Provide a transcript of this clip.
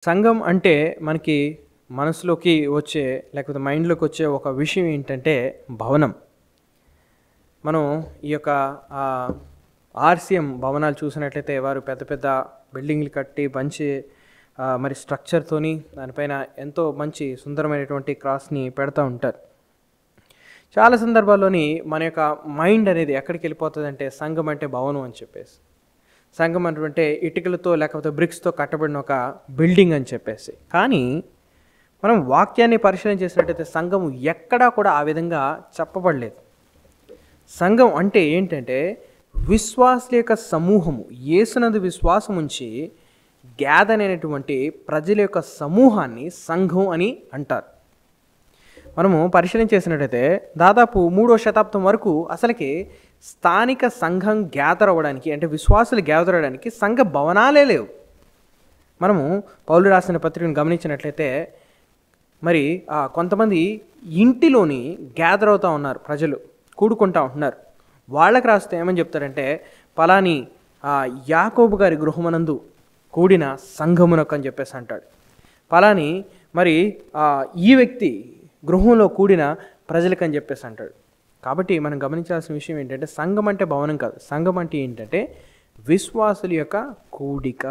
సంఘం అంటే మనకి మనసులోకి వచ్చే లేకపోతే మైండ్‌లోకి వచ్చే ఒక విషయం ఏంటంటే భవనం. మనం ఈ యొక్క ఆహ్, ఆర్‌సీఎం భవనాలు చూసినట్లయితే వారు పెద్ద పెద్ద బిల్డింగ్‌లు కట్టి మంచి మరి స్ట్రక్చర్‌తోని దానిపైన ఎంతో మంచి సుందరమైనటువంటి క్రాస్‌ని పెడతా ఉంటారు. చాలా సందర్భాల్లోని మన యొక్క మైండ్ అనేది ఎక్కడికెళ్ళిపోతదంటే సంఘం అంటే భవనం అని చెప్పేసి. సంఘం అంటే ఇటుకలతో లేకపోతే బ్రిక్స్‌తో కట్టబడిన ఒక బిల్డింగ్ అని చెప్పేసి. కానీ మనం వాక్యాన్ని పరిశీలన చేసినట్టయితే సంఘం ఎక్కడా కూడా ఆ విధంగా చెప్పబడలేదు. సంఘం అంటే ఏంటంటే విశ్వాసుల యొక్క సమూహము. యేసునందు విశ్వాసం ఉంచి గ్యాదర్ అయినటువంటి ప్రజల యొక్క సమూహాన్ని సంఘం అని అంటారు. మనము పరిశీలన చేసినట్టయితే దాదాపు 3వ శతాబ్దం వరకు అసలకి స్థానిక సంఘం గ్యాదర్ అవ్వడానికి అంటే విశ్వాసులు గ్యాదర్ అవ్వడానికి సంఘ భవనాలే లేవు. మనము పౌలు రాసిన పత్రికను గమనించినట్లయితే మరి కొంతమంది ఇంటిలోని గ్యాదర్ అవుతూ ఉన్నారు, ప్రజలు కూడుకుంటూ ఉంటున్నారు. వాళ్ళకి రాస్తే ఏమని చెప్తారంటే పలాని యాకోబు గారి గృహమునందు కూడిన సంఘమునకు అని చెప్పేసి అంటాడు. పలాని మరి ఈ వ్యక్తి గృహంలో కూడిన ప్రజలకని చెప్పేసి అంటాడు. కాబట్టి మనం గమనించాల్సిన విషయం ఏంటంటే సంఘం అంటే భవనం కాదు. సంఘం అంటే ఏంటంటే విశ్వాసుల యొక్క కూడిక.